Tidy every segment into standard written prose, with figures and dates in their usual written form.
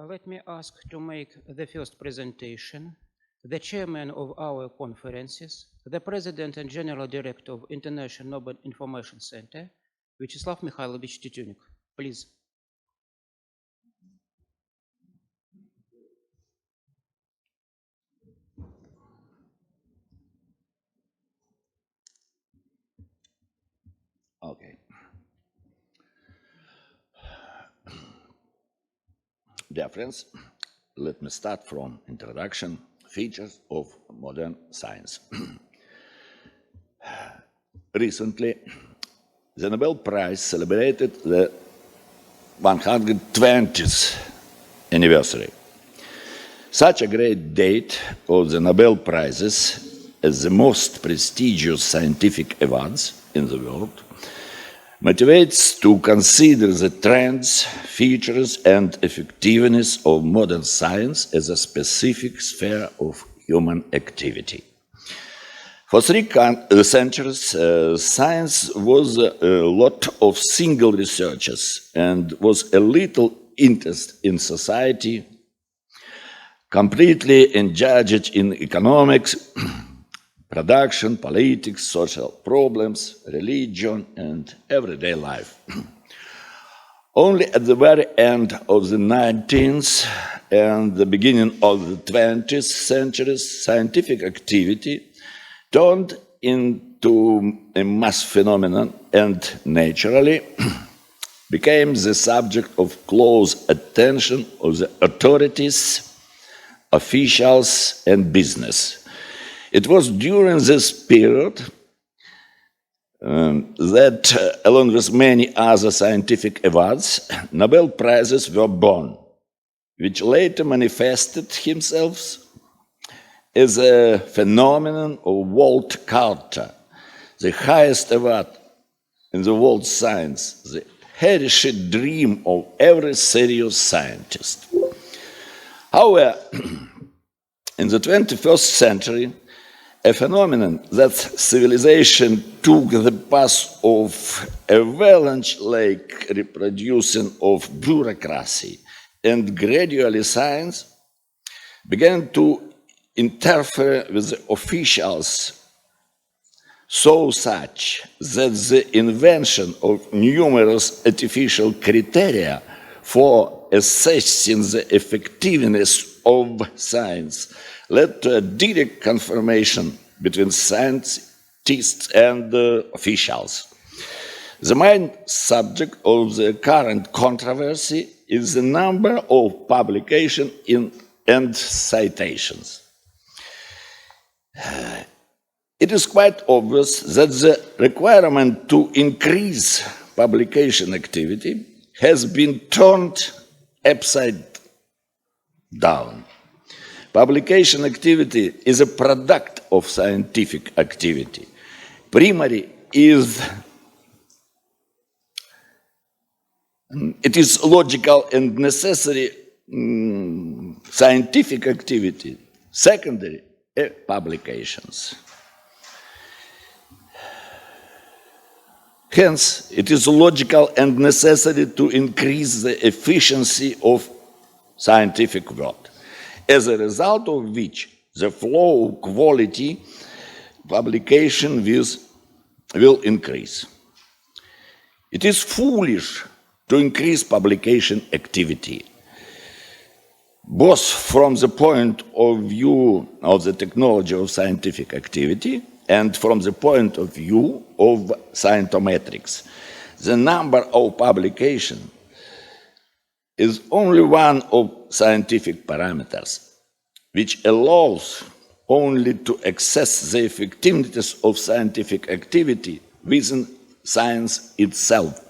Let me ask to make the first presentation the chairman of our conferences, the president and general director of International Nobel Information Center, Vячеслав Mikhailovich Тютюнник. Please. Okay. Dear friends, let me start from introduction, features of modern science. Recently, the Nobel Prize celebrated the 120th anniversary. Such a great date of the Nobel Prizes as the most prestigious scientific awards in the world motivates to consider the trends, features, and effectiveness of modern science as a specific sphere of human activity. For 3 centuries, science was a lot of single researchers and was a little interest in society, completely engaged in economics, production, politics, social problems, religion, and everyday life. Only at the very end of the 19th and the beginning of the 20th centuries, scientific activity turned into a mass phenomenon and naturally became the subject of close attention of the authorities, officials, and business. It was during this period that, along with many other scientific awards, Nobel Prizes were born, which later manifested themselves as a phenomenon of world culture, the highest award in the world science, the cherished dream of every serious scientist. However, in the 21st century, a phenomenon that civilization took the path of avalanche-like reproducing of bureaucracy, and gradually science began to interfere with the officials so such that the invention of numerous artificial criteria for assessing the effectiveness of science led to a direct confirmation between scientists and officials. The main subject of the current controversy is the number of publications and citations. It is quite obvious that the requirement to increase publication activity has been turned upside down. Publication activity is a product of scientific activity. Primary it is logical and necessary scientific activity. Secondary, publications. Hence, it is logical and necessary to increase the efficiency of scientific work, as a result of which the flow of quality publication will increase. It is foolish to increase publication activity, both from the point of view of the technology of scientific activity and from the point of view of scientometrics. The number of publications is only one of scientific parameters, which allows only to assess the effectiveness of scientific activity within science itself,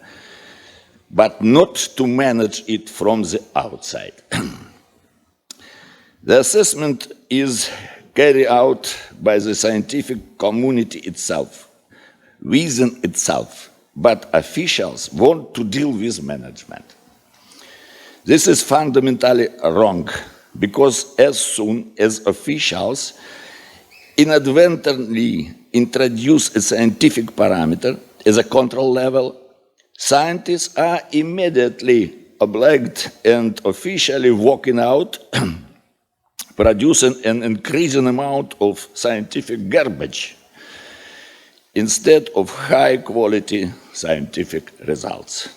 but not to manage it from the outside. The assessment is carried out by the scientific community itself, within itself, but officials want to deal with management. This is fundamentally wrong, because as soon as officials inadvertently introduce a scientific parameter as a control level, scientists are immediately obliged and officially walking out, producing an increasing amount of scientific garbage instead of high-quality scientific results.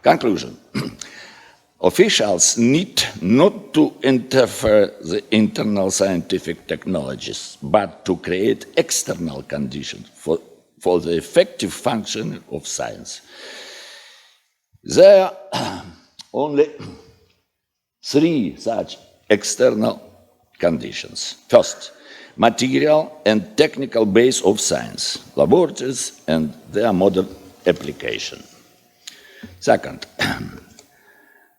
Conclusion. Officials need not to interfere the internal scientific technologies, but to create external conditions for the effective functioning of science. There are only three such external conditions. First, material and technical base of science, laboratories and their modern application. Second,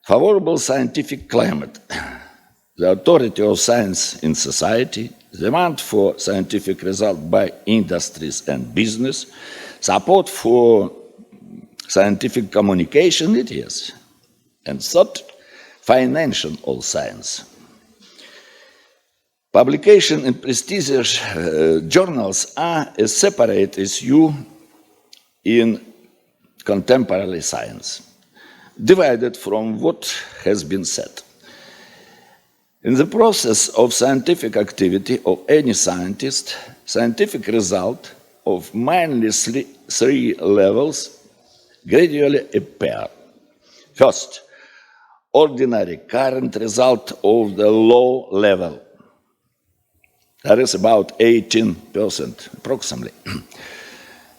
favorable scientific climate, the authority of science in society, demand for scientific results by industries and business, support for scientific communication, it is. And third, financial of science. Publication in prestigious journals are a separate issue in contemporary science, divided from what has been said. In the process of scientific activity of any scientist, scientific result of mainly three levels gradually appear. First, ordinary current result of the low level. That is about 18% approximately.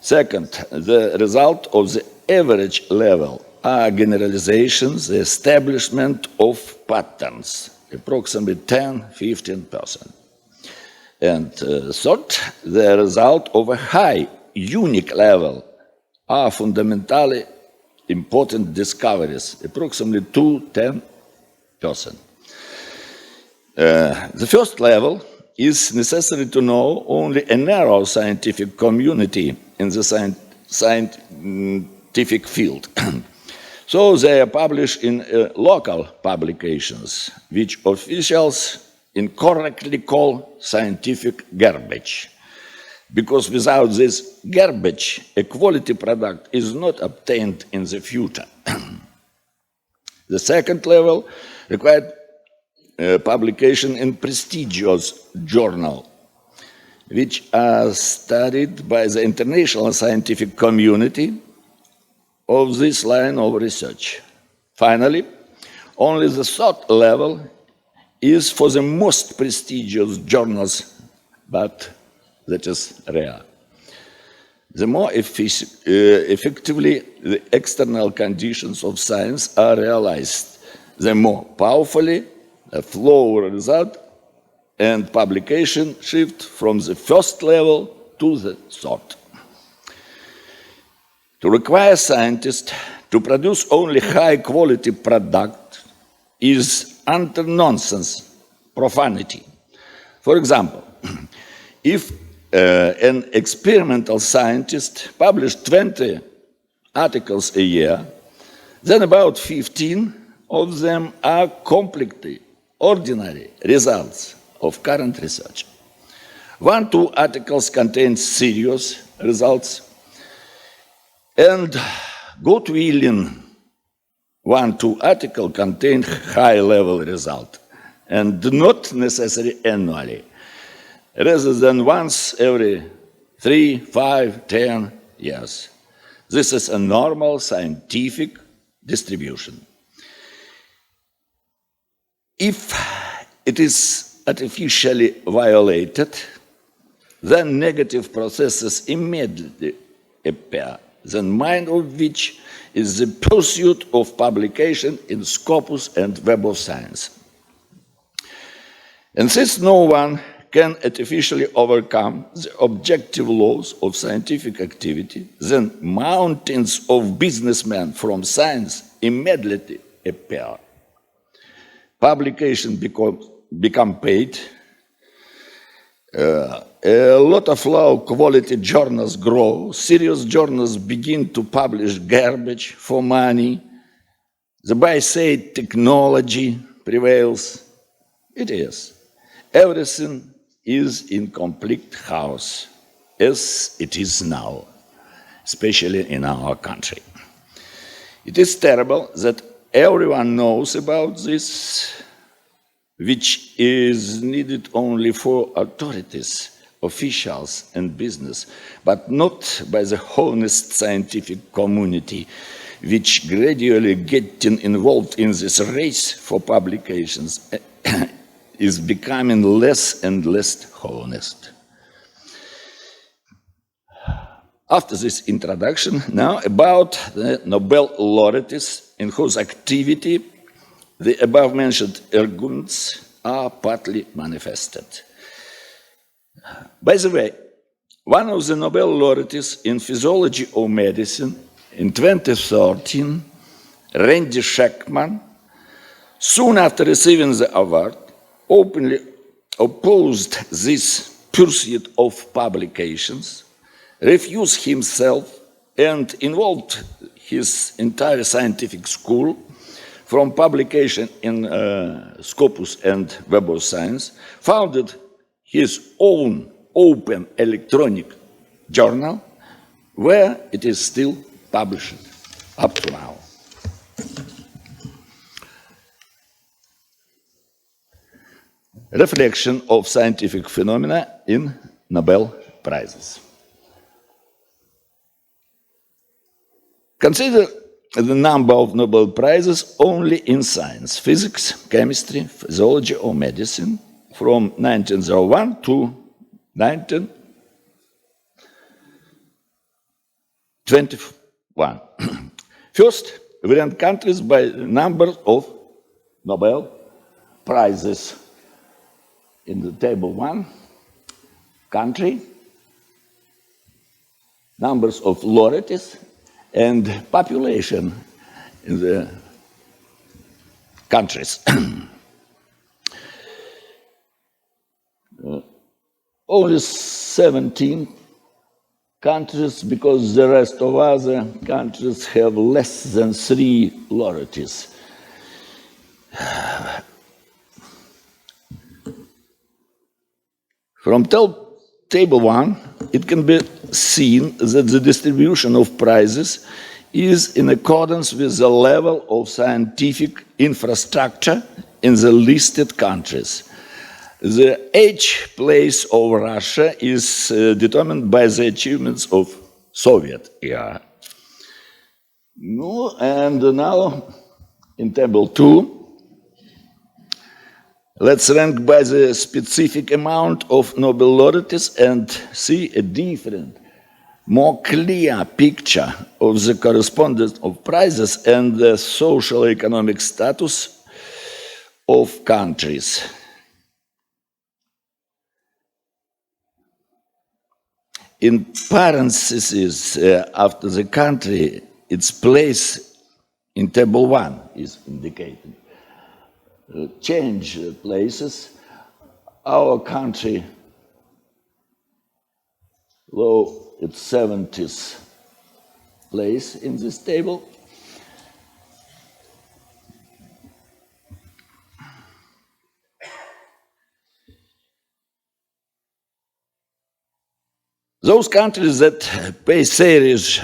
Second, the result of the average level are generalizations, the establishment of patterns, approximately 10–15%. And third, the result of a high, unique level are fundamentally important discoveries, approximately 2–10%. The first level is necessary to know only a narrow scientific community in the scientific field. So they are published in local publications, which officials incorrectly call scientific garbage. Because without this garbage, a quality product is not obtained in the future. The second level required publication in prestigious journal, which are studied by the international scientific community of this line of research. Finally, only the third level is for the most prestigious journals, but that is rare. The more effectively the external conditions of science are realized, the more powerfully a flow result and publication shift from the first level to the third. To require scientists to produce only high-quality product is utter nonsense, profanity. For example, if an experimental scientist published 20 articles a year, then about 15 of them are completely ordinary results of current research. 1–2 articles contain serious results, and God willing, 1–2 articles contain high-level result, and not necessarily annually, rather than once every 3, 5, 10 years. This is a normal scientific distribution. If it is artificially violated, then negative processes immediately appear, the mind of which is the pursuit of publication in Scopus and Web of Science. And since no one can artificially overcome the objective laws of scientific activity, then mountains of businessmen from science immediately appear. Publications become paid. A lot of low-quality journals grow. Serious journals begin to publish garbage for money. The buy-side technology prevails. It is. Everything is in complete chaos, as it is now, especially in our country. It is terrible that everyone knows about this, which is needed only for authorities, officials, and business, but not by the honest scientific community, which gradually getting involved in this race for publications is becoming less and less honest. After this introduction, now about the Nobel laureates in whose activity the above-mentioned arguments are partly manifested. By the way, one of the Nobel laureates in physiology or medicine in 2013, Randy Sheckman, soon after receiving the award, openly opposed this pursuit of publications, refused himself, and involved his entire scientific school from publication in Scopus and Web of Science, founded his own open electronic journal, where it is still published up to now. Reflection of scientific phenomena in Nobel Prizes. Consider the number of Nobel Prizes only in science, physics, chemistry, physiology, or medicine from 1901 to 1921. First, we rank countries by number of Nobel Prizes. In the table 1, country, numbers of laureates, and population in the countries. Only 17 countries, because the rest of other countries have less than 3 laureates. From table 1, it can be seen that the distribution of prizes is in accordance with the level of scientific infrastructure in the listed countries. The H place of Russia is determined by the achievements of Soviet era. No, and now in table 2, let's rank by the specific amount of Nobel laureates and see a different, more clear picture of the correspondence of prizes and the social economic status of countries. In parentheses after the country, its place in table 1 is indicated. Change places. Our country, low its 70th place in this table. Those countries that pay serious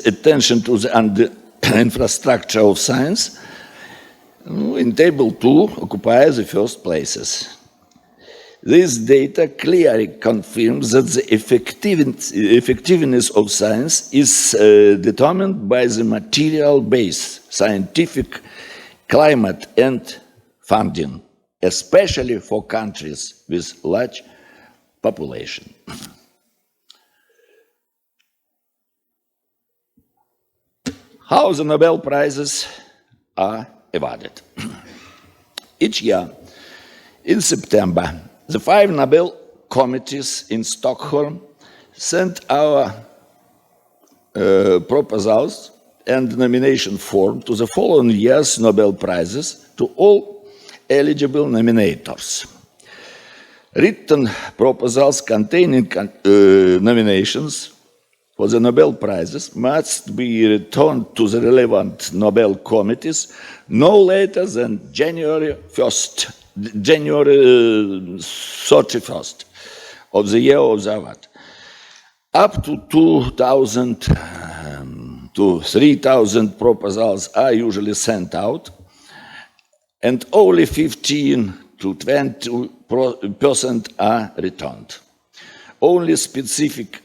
attention to the infrastructure of science in table 2 occupy the first places. This data clearly confirms that the effectiveness of science is determined by the material base, scientific climate, and funding, especially for countries with large population. How the Nobel Prizes are awarded. Each year, in September, the 5 Nobel committees in Stockholm sent our proposals and nomination form to the following year's Nobel Prizes to all eligible nominators. Written proposals containing nominations for the Nobel Prizes must be returned to the relevant Nobel committees no later than January 1st January 31st of the year of the award. Up to 2,000 to 3,000 proposals are usually sent out, and only 15 to 20% are returned. Only specific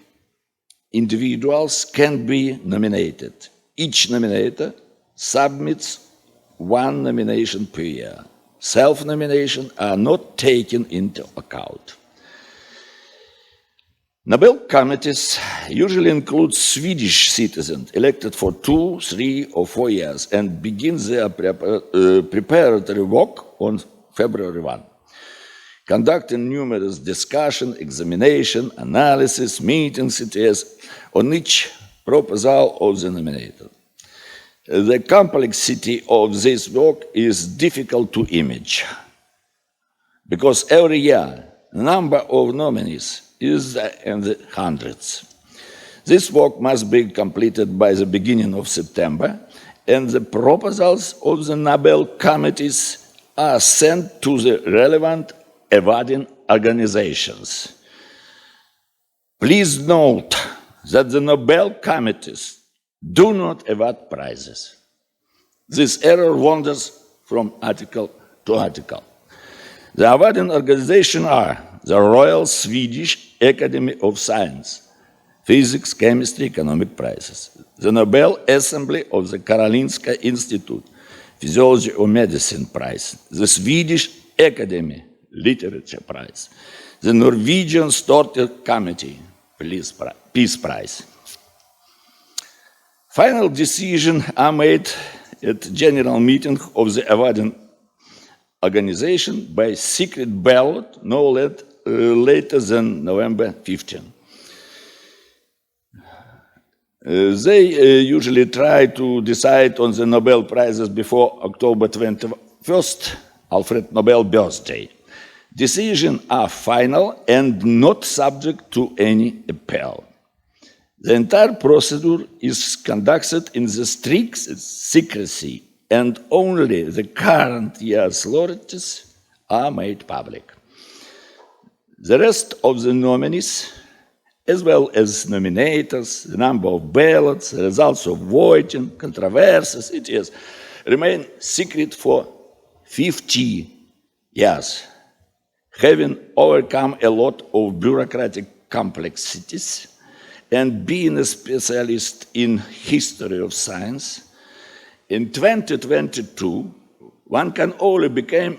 individuals can be nominated. Each nominator submits one nomination per year. Self-nomination are not taken into account. Nobel committees usually include Swedish citizens elected for 2, 3, or 4 years and begin their preparatory work on February 1, conducting numerous discussion, examination, analysis, meetings, etc. on each proposal of the nominator. The complexity of this work is difficult to image, because every year the number of nominees is in the hundreds. This work must be completed by the beginning of September, and the proposals of the Nobel committees are sent to the relevant awarding organizations. Please note that the Nobel committees do not award prizes. This error wanders from article to article. The awarding organizations are the Royal Swedish Academy of Science, Physics, Chemistry, Economic Prizes, the Nobel Assembly of the Karolinska Institute, Physiology or Medicine Prize, the Swedish Academy Literature Prize, the Norwegian Storting Committee Peace Prize. Final decisions are made at the general meeting of the awarding organization by secret ballot no later than November 15. They usually try to decide on the Nobel Prizes before October 21st, Alfred Nobel birthday. Decisions are final and not subject to any appeal. The entire procedure is conducted in the strict secrecy, and only the current year's laureates are made public. The rest of the nominees, as well as nominators, the number of ballots, the results of voting, controversies, etc., remain secret for 50 years, having overcome a lot of bureaucratic complexities and being a specialist in history of science. In 2022, one can only become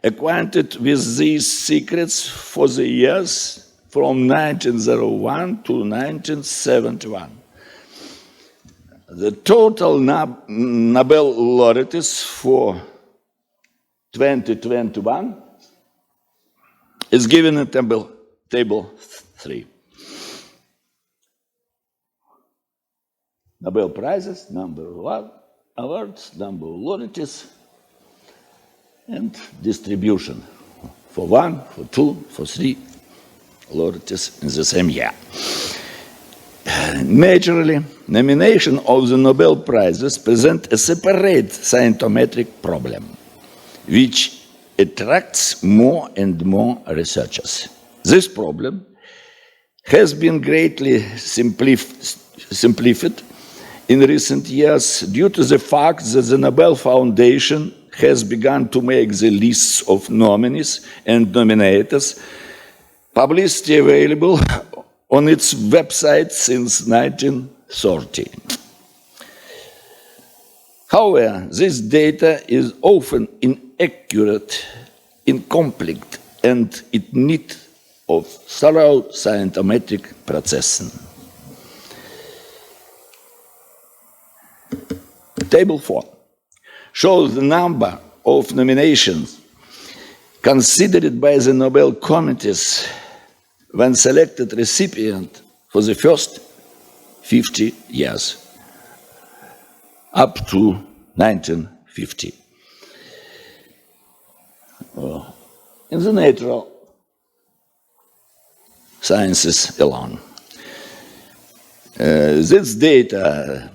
acquainted with these secrets for the years from 1901 to 1971. The total Nobel laureates for 2021 is given in table 3. Nobel Prizes, number of awards, number of laureates, and distribution for 1, for 2, for 3 laureates in the same year. Naturally, nomination of the Nobel Prizes present a separate scientific problem, which attracts more and more researchers. This problem has been greatly simplified in recent years due to the fact that the Nobel Foundation has begun to make the lists of nominees and nominators publicly available on its website since 1930. However, this data is often inaccurate, incomplete, and in need of thorough scientific processing. Table 4 shows the number of nominations considered by the Nobel committees when selected recipient for the first 50 years, up to 1950. In the natural sciences alone. This data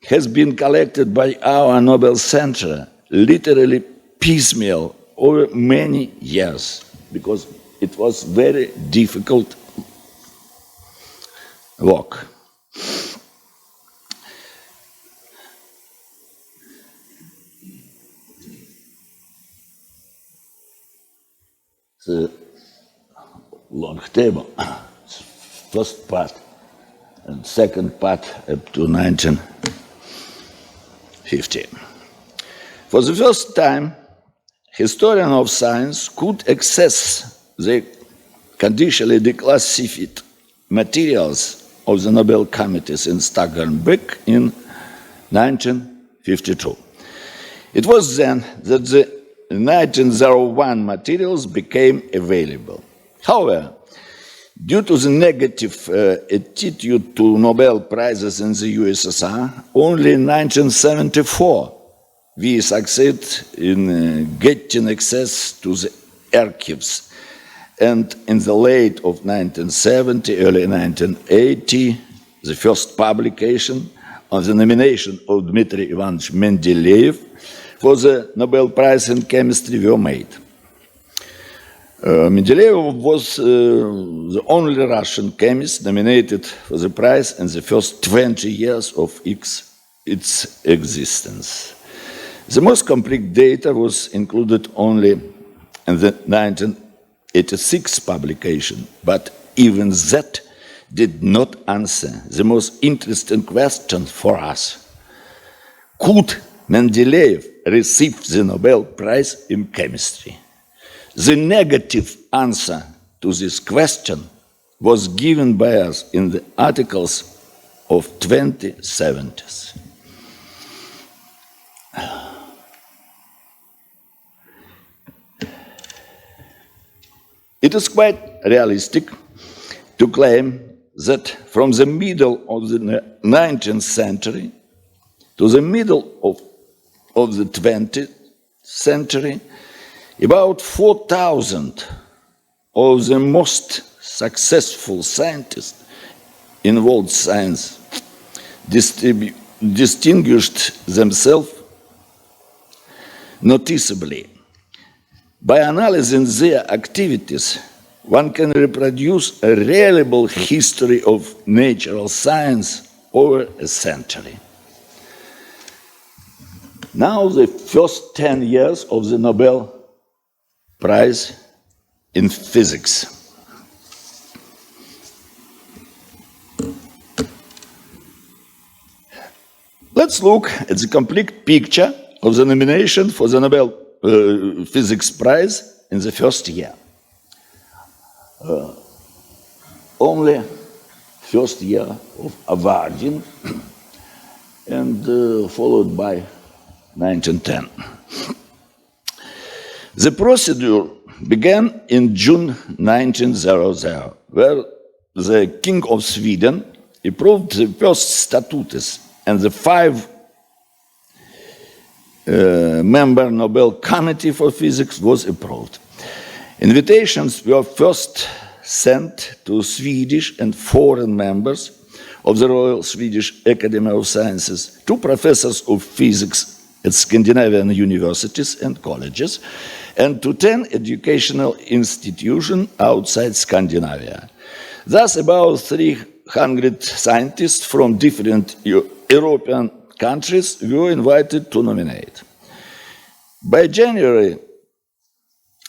has been collected by our Nobel Center, literally piecemeal over many years, because it was very difficult work. The long table, first part and second part up to 1950. For the first time, historians of science could access the conditionally declassified materials of the Nobel committees in Stockholm back in 1952. It was then that the 1901 materials became available. However, due to the negative attitude to Nobel Prizes in the USSR, only in 1974 we succeed in getting access to the archives. And in the late of 1970, early 1980, the first publication on the nomination of Dmitry Ivanovich Mendeleev for the Nobel Prize in Chemistry were made. Mendeleev was the only Russian chemist nominated for the prize in the first 20 years of its existence. The most complete data was included only in the 1986 publication, but even that did not answer the most interesting question for us. Could Mendeleev receive the Nobel Prize in Chemistry? The negative answer to this question was given by us in the articles of 2070s. It is quite realistic to claim that from the middle of the 19th century to the middle of the 20th century, about 4,000 of the most successful scientists in world science distinguished themselves noticeably. By analyzing their activities, one can reproduce a reliable history of natural science over a century. Now the first 10 years of the Nobel Prize in Physics. Let's look at the complete picture of the nomination for the Nobel Physics Prize in the first year. Only first year of awarding and followed by 1910. The procedure began in June 1900, where the King of Sweden approved the first statutes and the 5-member Nobel Committee for Physics was approved. Invitations were first sent to Swedish and foreign members of the Royal Swedish Academy of Sciences, to professors of physics at Scandinavian universities and colleges, and to 10 educational institutions outside Scandinavia. Thus, about 300 scientists from different European countries were invited to nominate. By January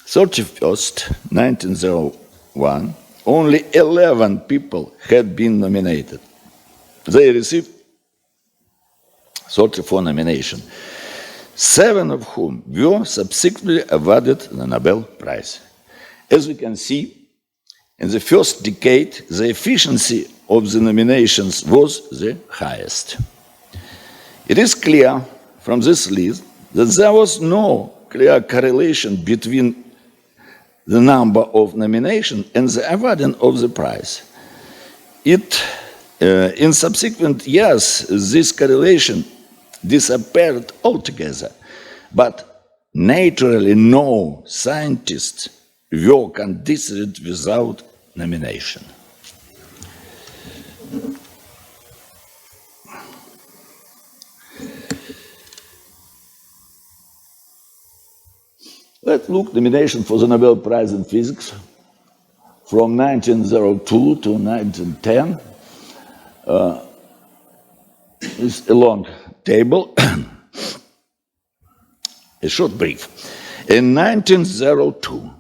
31st, 1901, only 11 people had been nominated. They received 34 nominations, 7 of whom were subsequently awarded the Nobel Prize. As we can see, in the first decade, the efficiency of the nominations was the highest. It is clear from this list that there was no clear correlation between the number of nominations and the awarding of the prize. In subsequent years, this correlation disappeared altogether, but naturally no scientists were considered without nomination. Let's look nomination for the Nobel Prize in Physics from 1902 to 1910. It's a long table, a short brief. In 1902,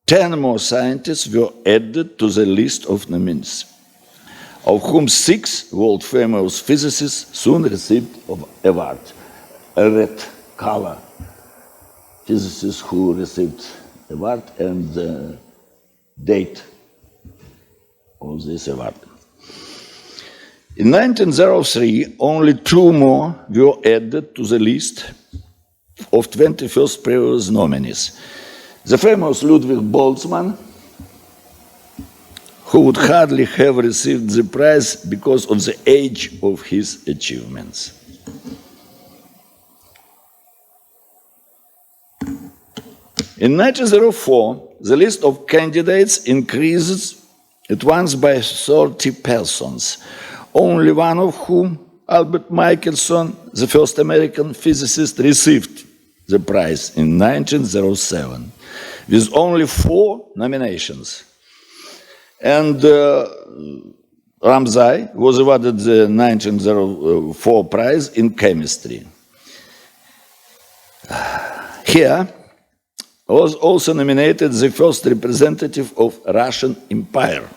10 more scientists were added to the list of nominees, of whom 6 world-famous physicists soon received awards. A red color, physicists who received award and the date of this award. In 1903, only 2 more were added to the list of 21st previous nominees. The famous Ludwig Boltzmann, who would hardly have received the prize because of the age of his achievements. In 1904, the list of candidates increases at once by 30 persons, only one of whom, Albert Michelson, the first American physicist, received the prize in 1907, with only 4 nominations. And Ramsay was awarded the 1904 prize in chemistry. Here was also nominated the first representative of Russian Empire,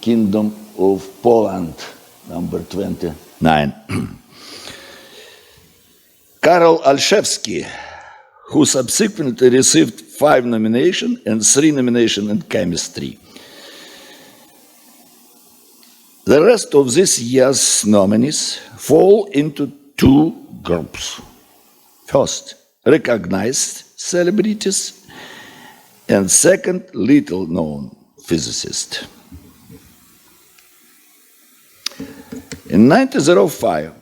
Kingdom of Poland, number 29. Karol Olszewski, who subsequently received 5 nominations and 3 nominations in chemistry. The rest of this year's nominees fall into 2 groups. First, recognized celebrities, and second, little-known physicists. In 1905,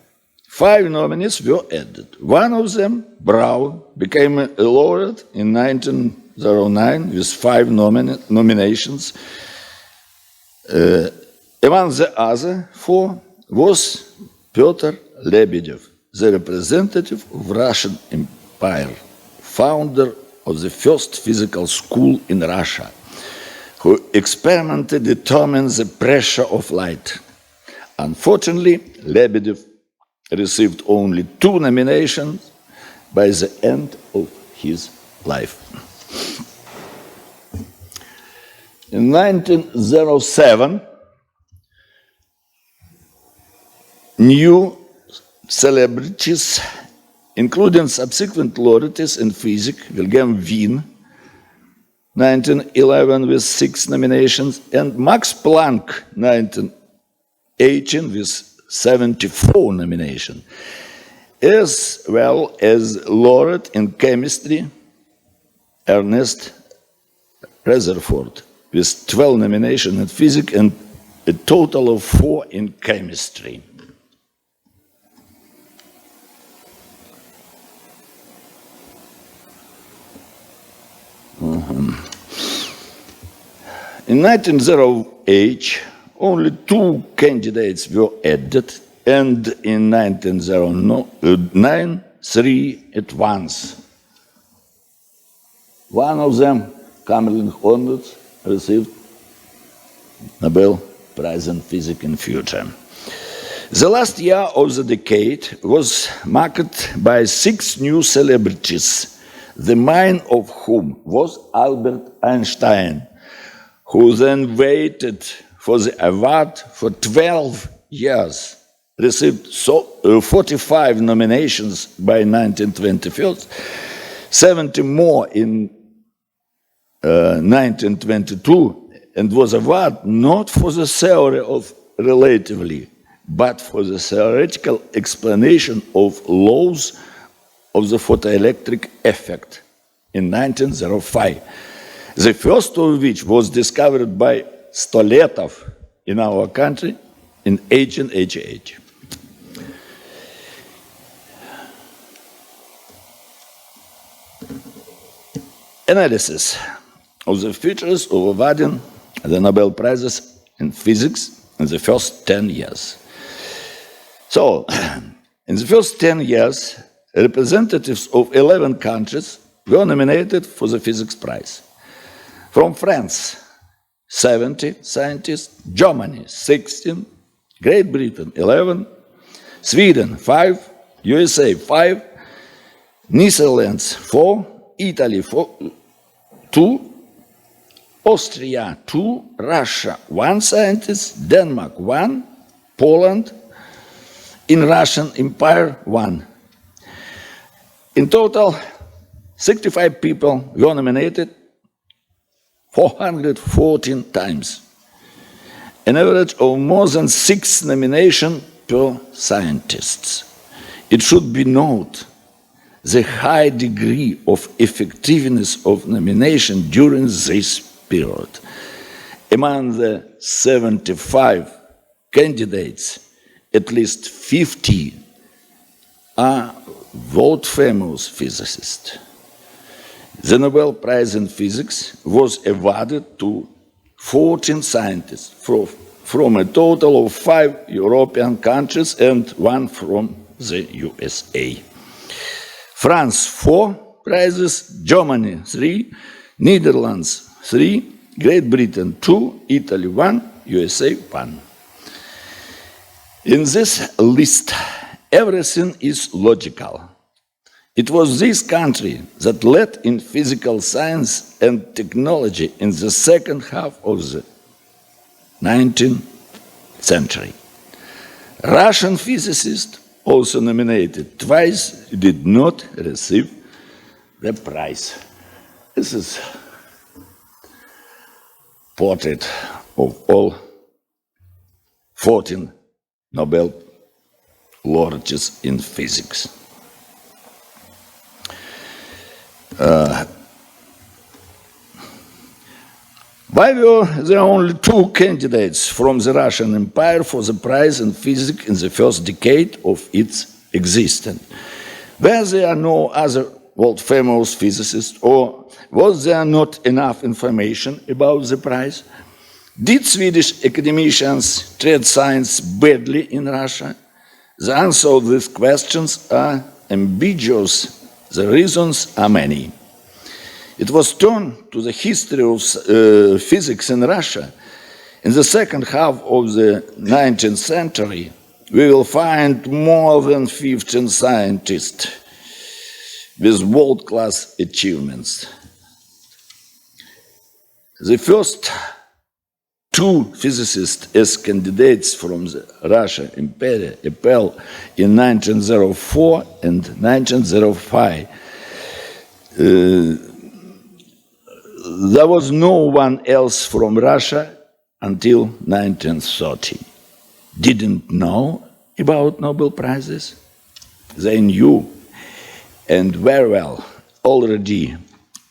5 nominees were added. One of them, Brown, became a laureate in 1909 with 5 nominations. Among the other 4 was Pyotr Lebedev, the representative of Russian Empire, founder of the first physical school in Russia, who experimentally determined the pressure of light. Unfortunately, Lebedev received only 2 nominations by the end of his life. In 1907, new celebrities, including subsequent laureates in physics, Wilhelm Wien, 1911 with 6 nominations, and Max Planck, 1918 with 74 nominations, as well as laureate in chemistry, Ernest Rutherford, with 12 nominations in physics and a total of 4 in chemistry. In 1908, only 2 candidates were added, and in 1909, 3 at once. One of them, Kamerlingh Onward, received Nobel Prize in Physics in future. The last year of the decade was marked by 6 new celebrities, the main of whom was Albert Einstein, who then waited for the award for 12 years, received 45 nominations by 1921, 70 more in 1922, and was awarded not for the theory of relativity, but for the theoretical explanation of laws of the photoelectric effect in 1905, the first of which was discovered by Stoletov in our country in 1888. Analysis of the features of awarding the Nobel Prizes in physics in the first 10 years. So, in the first 10 years, representatives of 11 countries were nominated for the Physics Prize. From France, 70 scientists, Germany, 16, Great Britain, 11, Sweden, 5, USA, 5, Netherlands, 4, Italy, 2, Austria, 2, Russia, 1 scientist, Denmark, 1, Poland, in Russian Empire, 1. In total, 65 people were nominated 414 times, an average of more than 6 nominations per scientist. It should be noted the high degree of effectiveness of nomination during this period. Among the 75 candidates, at least 50 are world-famous physicists. The Nobel Prize in Physics was awarded to 14 scientists from a total of 5 European countries and 1 from the USA. France, 4 prizes, Germany, 3, Netherlands, 3, Great Britain, 2, Italy, 1, USA, 1. In this list, everything is logical. It was this country that led in physical science and technology in the second half of the 19th century. Russian physicists, also nominated twice, did not receive the prize. This is portrait of all 14 Nobel laureates in physics. Why were there only 2 candidates from the Russian Empire for the prize in physics in the first decade of its existence? Were there no other world-famous physicists, or was there not enough information about the prize? Did Swedish academicians treat science badly in Russia? The answer to these questions are ambiguous. The reasons are many. It was turned to the history of physics in Russia. In the second half of the 19th century, we will find more than 15 scientists with world-class achievements. The first 2 physicists as candidates from the Russian Empire appeared in 1904 and 1905. There was no one else from Russia until 1930. Didn't know about Nobel Prizes? They knew, and very well. Already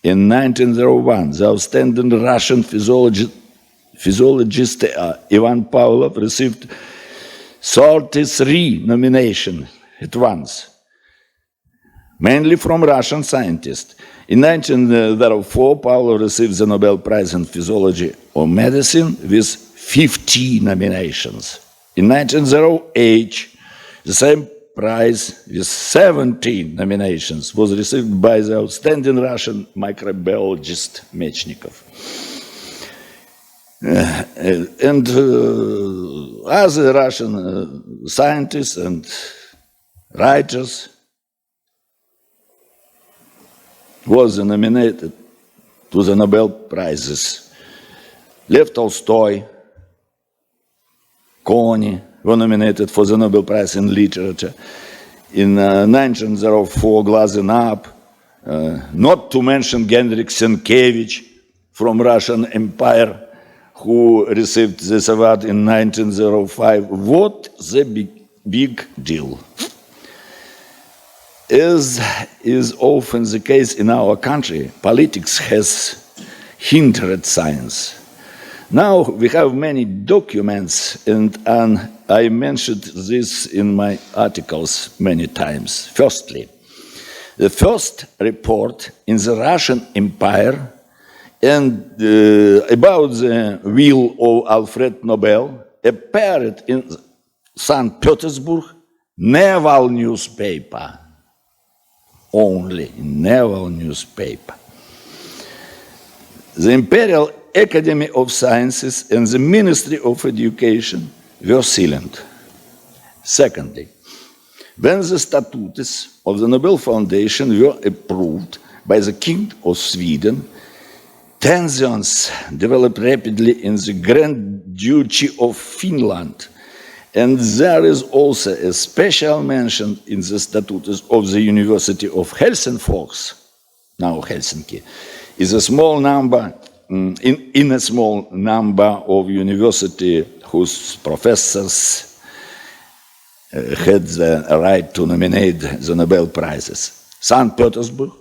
in 1901, the outstanding Russian physiologist Ivan Pavlov received 33 nominations at once, mainly from Russian scientists. In 1904, Pavlov received the Nobel Prize in Physiology or Medicine with 50 nominations. In 1908, the same prize with 17 nominations was received by the outstanding Russian microbiologist Mechnikov. And other Russian scientists and writers was nominated to the Nobel Prizes. Lev Tolstoy, Kony were nominated for the Nobel Prize in Literature. In 1904, Glazunov, not to mention Henryk Sienkiewicz from Russian Empire, who received this award in 1905. What the big deal? As is often the case in our country, politics has hindered science. Now we have many documents, and I mentioned this in my articles many times. Firstly, the first report in the Russian Empire and about the will of Alfred Nobel appeared in St. Petersburg naval newspaper. only in naval newspaper. The Imperial Academy of Sciences and the Ministry of Education were silent. Secondly, when the statutes of the Nobel Foundation were approved by the King of Sweden, tensions developed rapidly in the Grand Duchy of Finland, and there is also a special mention in the statutes of the University of Helsingfors, now Helsinki, is a small number, in a small number of universities whose professors had the right to nominate the Nobel Prizes. St. Petersburg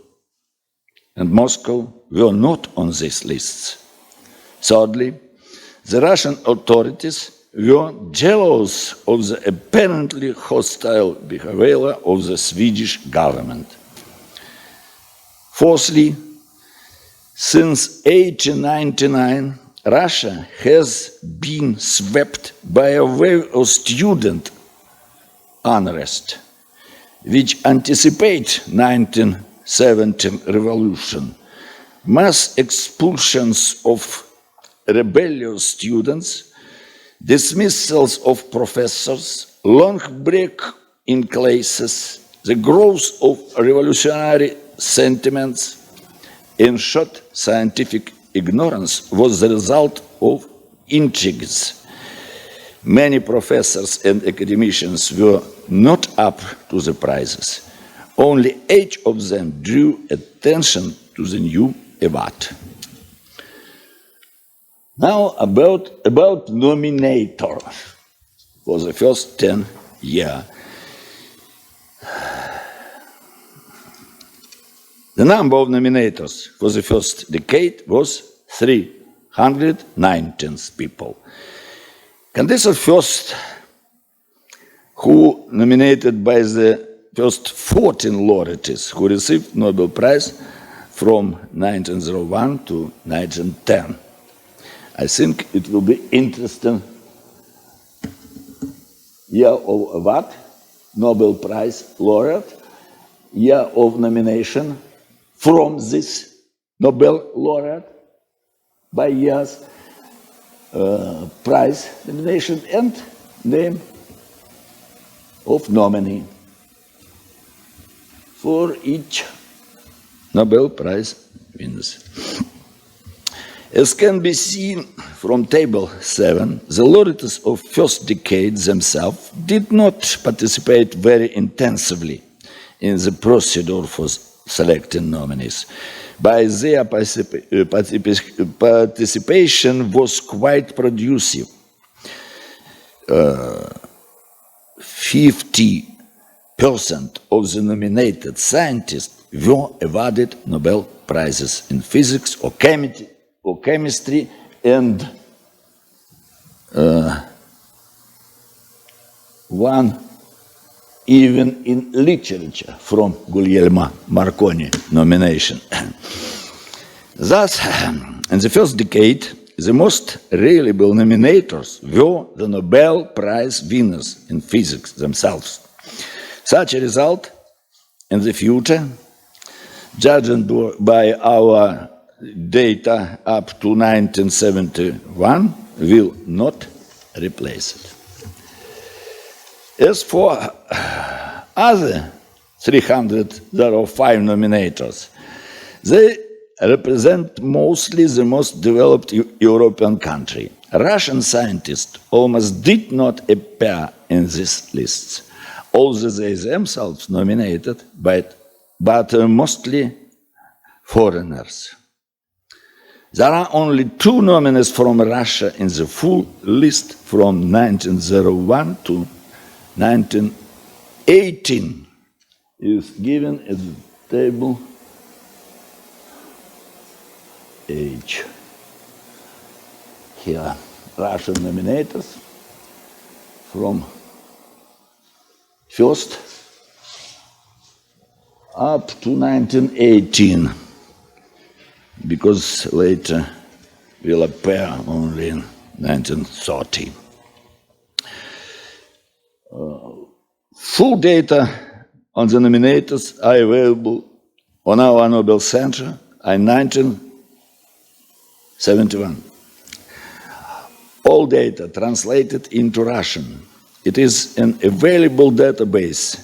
and Moscow were not on these lists. Thirdly, the Russian authorities were jealous of the apparently hostile behavior of the Swedish government. Fourthly, since 1899, Russia has been swept by a wave of student unrest, which anticipate 1917 revolution. Mass expulsions of rebellious students, dismissals of professors, long break in classes, the growth of revolutionary sentiments. In short, scientific ignorance was the result of intrigues. Many professors and academicians were not up to the prizes. Only 8 of them drew attention to the new award. Now about nominator for the first 10 years. The number of nominators for the first decade was 319 people. Condenser first, who nominated by the first 14 laureates who received Nobel Prize from 1901 to 1910. I think it will be interesting year of award, Nobel Prize laureate, year of nomination from this Nobel laureate by years, prize nomination and name of nominee for each Nobel Prize winners. As can be seen from table 7, the laureates of first decade themselves did not participate very intensively in the procedure for selecting nominees. By their participation was quite producive. 50% of the nominated scientists were awarded Nobel Prizes in physics or chemistry, and one even in literature from Guglielmo Marconi nomination. Thus, in the first decade, the most reliable nominators were the Nobel Prize winners in physics themselves. Such a result in the future, judging by our data up to 1971, will not replace it. As for other 305 nominators, they represent mostly the most developed European country. Russian scientists almost did not appear in these lists, although they themselves nominated, but mostly foreigners. There are only 2 nominees from Russia in the full list from 1901 to 1918 is given at the table H. Here, Russian nominators from first up to 1918, because later will appear only in 1930. Full data on the nominators are available on our Nobel Center in 1971. All data translated into Russian. It is an available database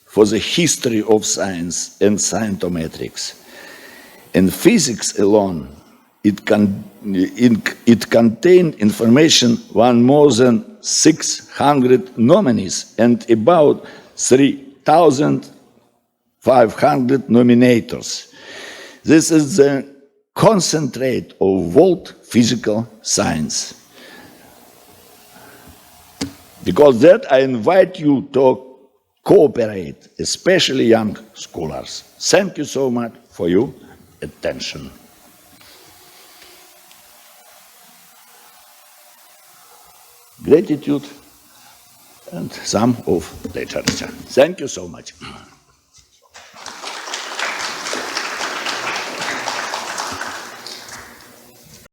for the history of science and scientometrics. In physics alone, it contained information on more than 600 nominees and about 3,500 nominators. This is the concentrate of world physical science. Because that, I invite you to cooperate, especially young scholars. Thank you so much for your attention. Gratitude and some of literature. Thank you so much.